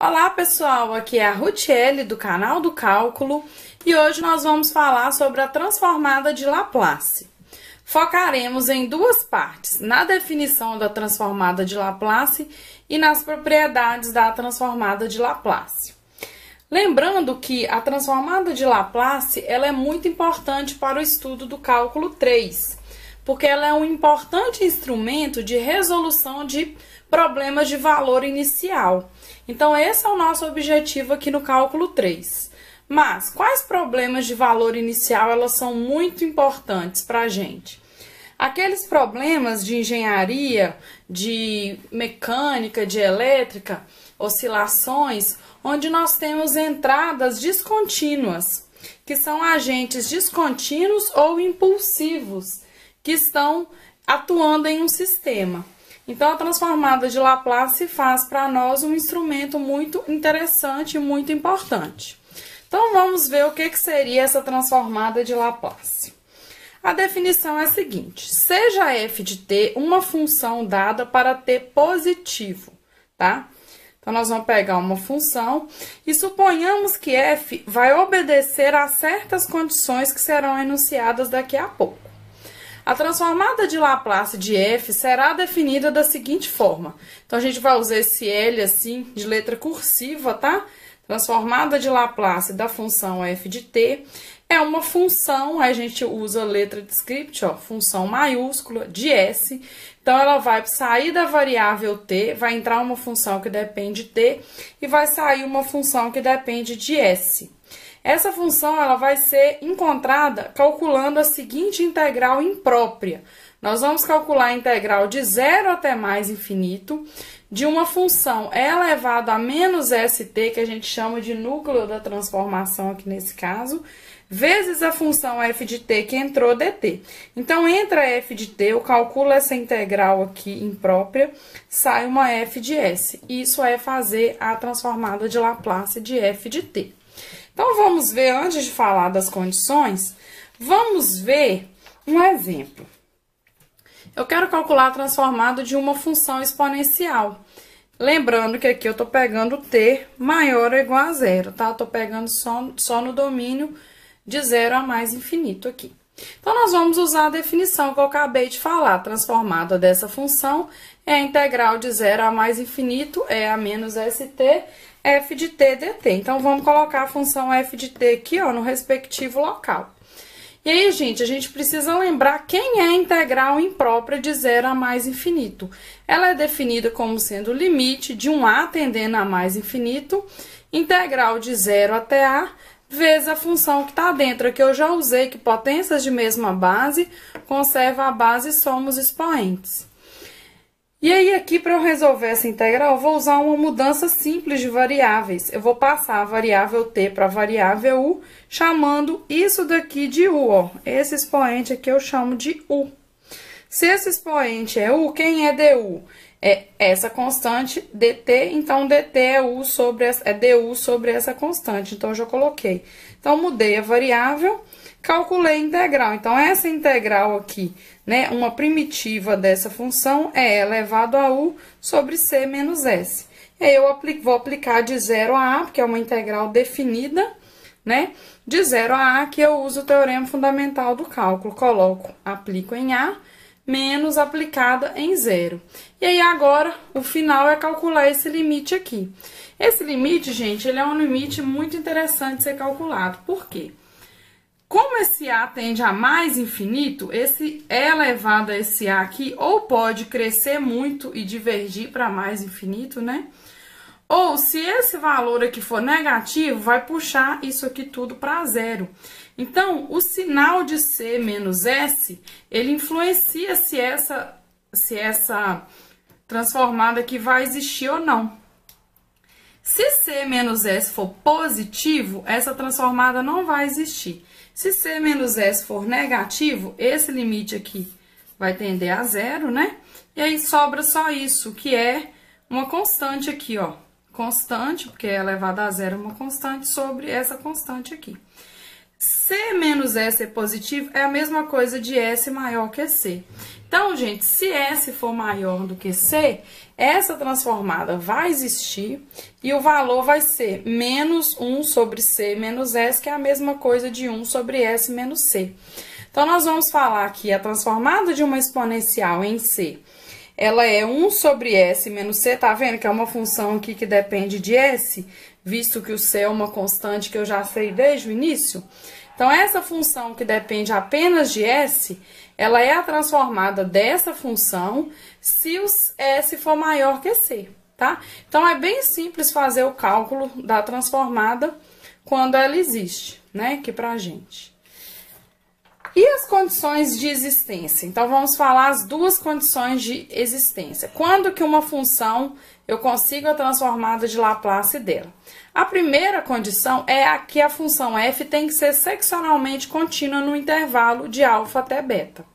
Olá pessoal, aqui é a Rutiele do canal do Cálculo e hoje nós vamos falar sobre a transformada de Laplace. Focaremos em duas partes, na definição da transformada de Laplace e nas propriedades da transformada de Laplace. Lembrando que a transformada de Laplace ela é muito importante para o estudo do cálculo 3, porque ela é um importante instrumento de resolução de problemas de valor inicial. Então, esse é o nosso objetivo aqui no cálculo 3. Mas, quais problemas de valor inicial elas são muito importantes para a gente? Aqueles problemas de engenharia, de mecânica, de elétrica, oscilações, onde nós temos entradas descontínuas, que são agentes descontínuos ou impulsivos, que estão atuando em um sistema. Então, a transformada de Laplace faz para nós um instrumento muito interessante e muito importante. Então, vamos ver o que seria essa transformada de Laplace. A definição é a seguinte: seja f de t uma função dada para t positivo, tá? Então, nós vamos pegar uma função e suponhamos que f vai obedecer a certas condições que serão enunciadas daqui a pouco. A transformada de Laplace de f será definida da seguinte forma. Então, a gente vai usar esse L assim, de letra cursiva, tá? Transformada de Laplace da função f de t é uma função, a gente usa a letra de script, ó, função maiúscula de s. Então, ela vai sair da variável t, vai entrar uma função que depende de t e vai sair uma função que depende de s. Essa função ela vai ser encontrada calculando a seguinte integral imprópria. Nós vamos calcular a integral de 0 até mais infinito de uma função e elevado a menos st, que a gente chama de núcleo da transformação aqui nesse caso, vezes a função f de t que entrou dt. Então, entra f de t, eu calculo essa integral aqui imprópria, sai uma f de s. Isso é fazer a transformada de Laplace de f de t. Então, vamos ver, antes de falar das condições, vamos ver um exemplo. Eu quero calcular a transformada de uma função exponencial. Lembrando que aqui eu estou pegando t maior ou igual a zero, tá? Eu estou pegando só no domínio de 0 a mais infinito aqui. Então, nós vamos usar a definição que eu acabei de falar. A transformada dessa função é a integral de 0 a mais infinito, é a menos st, f de t dt. Então, vamos colocar a função f de t aqui, ó, no respectivo local. E aí, gente, a gente precisa lembrar quem é a integral imprópria de 0 a mais infinito. Ela é definida como sendo o limite de um a tendendo a mais infinito, integral de 0 até a, vezes a função que está dentro, que eu já usei, que potências de mesma base, conserva a base e somos expoentes. E aí, aqui, para eu resolver essa integral, eu vou usar uma mudança simples de variáveis. Eu vou passar a variável t para a variável u, chamando isso daqui de u, ó. Esse expoente aqui eu chamo de u. Se esse expoente é u, quem é du? É essa constante dt, então dt é du sobre essa constante. Então, eu já coloquei. Então, mudei a variável, calculei a integral. Então, essa integral aqui, né, uma primitiva dessa função é elevado a u sobre c menos s. E aí, eu vou aplicar de 0 a a, porque é uma integral definida, né? De 0 a a, que eu uso o teorema fundamental do cálculo. Aplico em a, menos aplicada em 0. E aí, agora, o final é calcular esse limite aqui. Esse limite, gente, ele é um limite muito interessante de ser calculado. Por quê? Como esse a tende a mais infinito, esse e elevado a esse a aqui, ou pode crescer muito e divergir para mais infinito, né? Ou, se esse valor aqui for negativo, vai puxar isso aqui tudo para zero. Então, o sinal de C menos S, ele influencia se essa transformada aqui vai existir ou não. Se C menos S for positivo, essa transformada não vai existir. Se C menos S for negativo, esse limite aqui vai tender a zero, né? E aí, sobra só isso, que é uma constante aqui, ó. Constante, porque é elevado a zero uma constante, sobre essa constante aqui. C menos S é positivo é a mesma coisa de S maior que C. Então, gente, se S for maior do que C, essa transformada vai existir e o valor vai ser menos 1 sobre C menos S, que é a mesma coisa de 1 sobre S menos C. Então, nós vamos falar que a transformada de uma exponencial em C, ela é 1 sobre S menos C, tá vendo que é uma função aqui que depende de S, visto que o C é uma constante que eu já sei desde o início. Então, essa função que depende apenas de S, ela é a transformada dessa função se o S for maior que C, tá? Então, é bem simples fazer o cálculo da transformada quando ela existe, né, aqui pra gente. E as condições de existência? Então, vamos falar as duas condições de existência. Quando que uma função eu consigo a transformada de Laplace dela? A primeira condição é que a função f tem que ser seccionalmente contínua no intervalo de alfa até beta.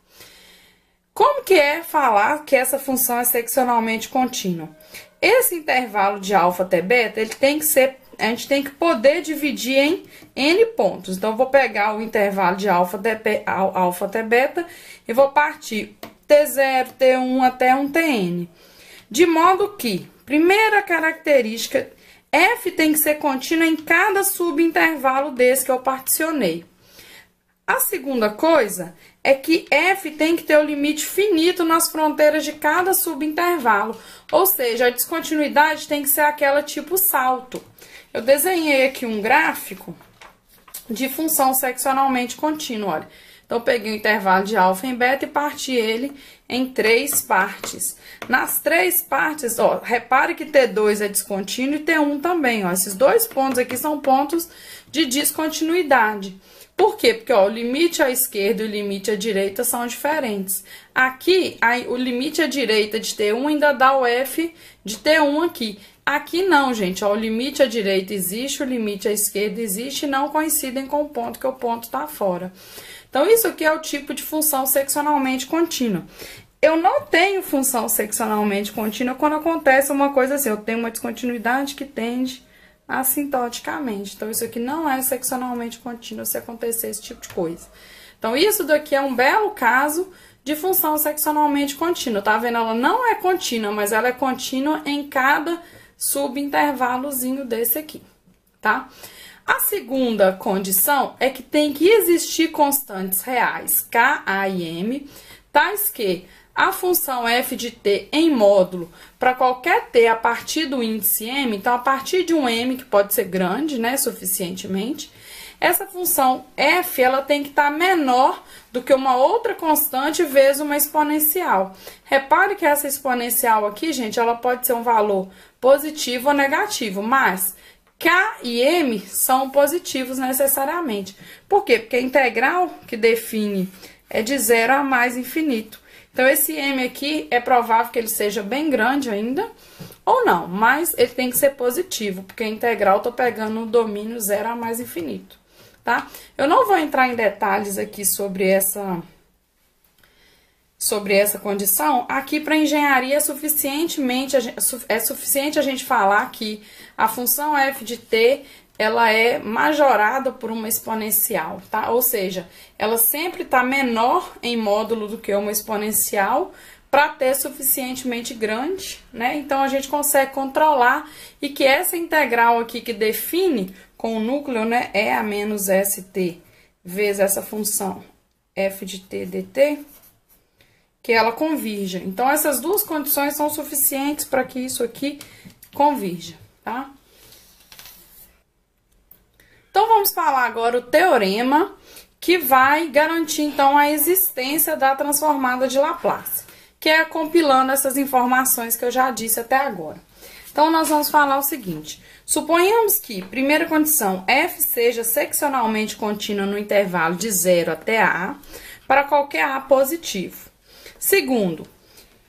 Como que é falar que essa função é seccionalmente contínua? Esse intervalo de alfa até beta, ele tem que ser, a gente tem que poder dividir em n pontos. Então, eu vou pegar o intervalo de alfa até beta e vou partir T0, T1 até um Tn. De modo que, primeira característica, f tem que ser contínua em cada subintervalo desse que eu particionei. A segunda coisa é que f tem que ter o limite finito nas fronteiras de cada subintervalo, ou seja, a descontinuidade tem que ser aquela tipo salto. Eu desenhei aqui um gráfico de função seccionalmente contínua, olha. Então, eu peguei o intervalo de alfa em beta e parti ele em 3 partes. Nas 3 partes, ó, repare que T2 é descontínuo e T1 também, ó. Esses dois pontos aqui são pontos de descontinuidade. Por quê? Porque, ó, o limite à esquerda e o limite à direita são diferentes. Aqui, o limite à direita de T1 ainda dá o f de T1 aqui. Aqui não, gente, ó, o limite à direita existe, o limite à esquerda existe e não coincidem com o ponto, que o ponto está fora. Então, isso aqui é o tipo de função seccionalmente contínua. Eu não tenho função seccionalmente contínua quando acontece uma coisa assim, eu tenho uma descontinuidade que tende assintoticamente. Então, isso aqui não é seccionalmente contínua se acontecer esse tipo de coisa. Então, isso daqui é um belo caso de função seccionalmente contínua. Tá vendo? Ela não é contínua, mas ela é contínua em cada subintervalozinho desse aqui, tá? A segunda condição é que tem que existir constantes reais K, A e M, tais que a função f de t em módulo para qualquer t a partir do índice m, então a partir de um m que pode ser grande, né, suficientemente, essa função f ela tem que estar menor do que uma outra constante vezes uma exponencial. Repare que essa exponencial aqui, gente, ela pode ser um valor positivo ou negativo, mas K e M são positivos necessariamente. Por quê? Porque a integral que define é de 0 a mais infinito. Então, esse M aqui é provável que ele seja bem grande ainda, ou não, mas ele tem que ser positivo, porque a integral eu tô pegando no domínio 0 a mais infinito, tá? Eu não vou entrar em detalhes aqui sobre essa condição. Aqui para engenharia é suficiente a gente falar que a função f de t ela é majorada por uma exponencial, tá? Ou seja, ela sempre está menor em módulo do que uma exponencial para t suficientemente grande, né? Então, a gente consegue controlar e que essa integral aqui que define com o núcleo, né, é a menos st vezes essa função f de t dt, que ela convirja. Então, essas duas condições são suficientes para que isso aqui convirja, tá? Então, vamos falar agora o teorema que vai garantir, então, a existência da transformada de Laplace, que é compilando essas informações que eu já disse até agora. Então, nós vamos falar o seguinte: suponhamos que, primeira condição, f seja seccionalmente contínua no intervalo de 0 até a para qualquer a positivo. Segundo,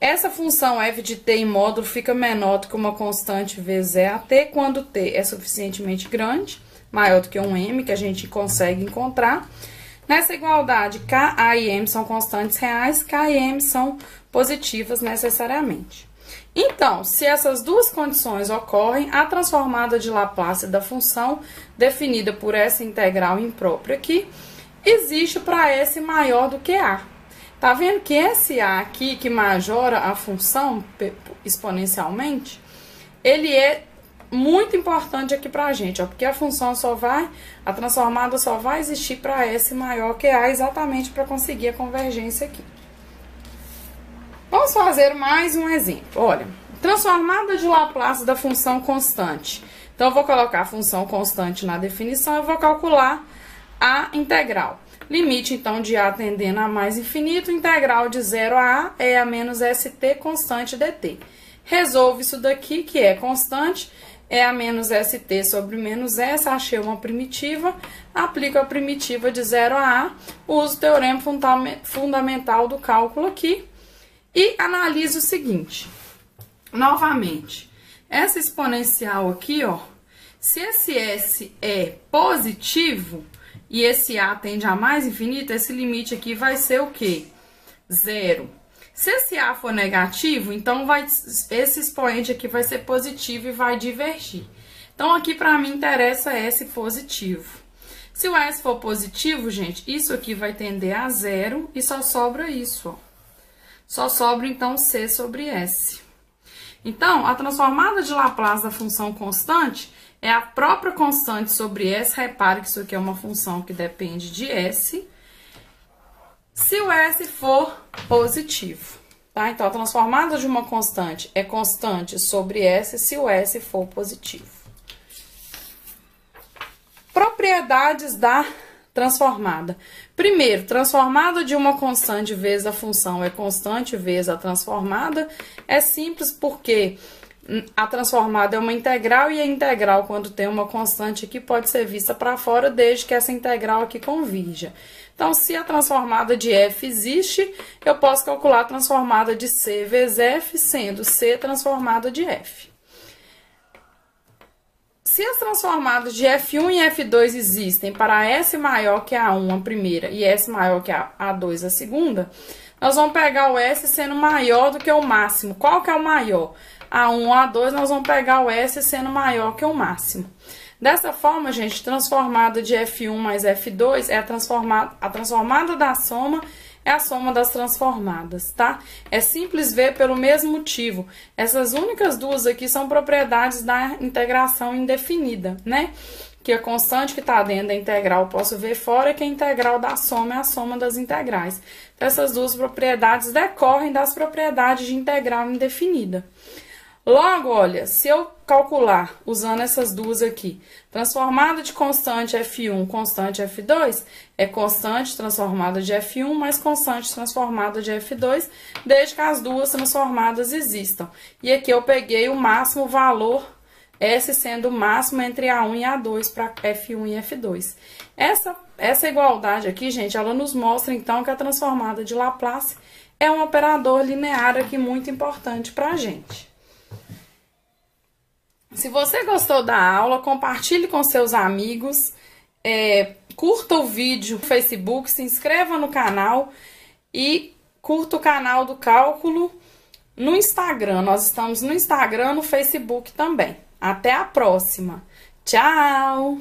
essa função f de t em módulo fica menor do que uma constante vezes EAT quando t é suficientemente grande, maior do que um m, que a gente consegue encontrar. Nessa igualdade, K, A e M são constantes reais, K e M são positivas necessariamente. Então, se essas duas condições ocorrem, a transformada de Laplace da função, definida por essa integral imprópria aqui, existe para S maior do que A. Tá vendo que esse A aqui, que majora a função exponencialmente, ele é muito importante aqui pra gente, ó, porque a função a transformada só vai existir para S maior que A, exatamente para conseguir a convergência aqui. Vamos fazer mais um exemplo. Olha, transformada de Laplace da função constante. Então, eu vou colocar a função constante na definição e vou calcular a integral. Limite, então, de A tendendo a mais infinito, integral de 0 a A é a menos ST constante dt. Resolvo isso daqui, que é constante, é a menos ST sobre menos S, achei uma primitiva, aplico a primitiva de 0 a A, uso o teorema fundamental do cálculo aqui e analiso o seguinte. Novamente, essa exponencial aqui, ó, se esse S é positivo e esse A tende a mais infinito, esse limite aqui vai ser o quê? 0. Se esse A for negativo, então esse expoente aqui vai ser positivo e vai divergir. Então, aqui para mim interessa S positivo. Se o S for positivo, gente, isso aqui vai tender a 0 e só sobra isso, ó. Só sobra, então, C sobre S. Então, a transformada de Laplace da função constante é a própria constante sobre S. Repare que isso aqui é uma função que depende de S. Se o S for positivo, tá? Então, a transformada de uma constante é constante sobre S se o S for positivo. Propriedades da transformada. Primeiro, transformada de uma constante vezes a função é constante vezes a transformada. É simples porque a transformada é uma integral e a integral, quando tem uma constante aqui, pode ser vista para fora desde que essa integral aqui convirja. Então, se a transformada de f existe, eu posso calcular a transformada de c vezes f, sendo c transformada de f. Se as transformadas de F1 e F2 existem para S maior que A1, a primeira, e S maior que A2, a segunda, nós vamos pegar o S sendo maior do que o máximo. Qual que é o maior? A1 ou A2, nós vamos pegar o S sendo maior que o máximo. Dessa forma, gente, transformada de F1 mais F2 é a transformada da soma é a soma das transformadas, tá? É simples ver pelo mesmo motivo. Essas únicas duas aqui são propriedades da integração indefinida, né? Que a constante que está dentro da integral eu posso ver fora, que a integral da soma é a soma das integrais. Então, essas duas propriedades decorrem das propriedades de integral indefinida. Logo, olha, se eu calcular, usando essas duas aqui, transformada de constante F1, constante F2, é constante transformada de F1 mais constante transformada de F2, desde que as duas transformadas existam. E aqui eu peguei o máximo valor, S sendo o máximo entre A1 e A2 para F1 e F2. Essa igualdade aqui, gente, ela nos mostra, então, que a transformada de Laplace é um operador linear aqui muito importante para a gente. Se você gostou da aula, compartilhe com seus amigos, curta o vídeo no Facebook, se inscreva no canal e curta o canal do Cálculo no Instagram. Nós estamos no Instagram, no Facebook também. Até a próxima. Tchau!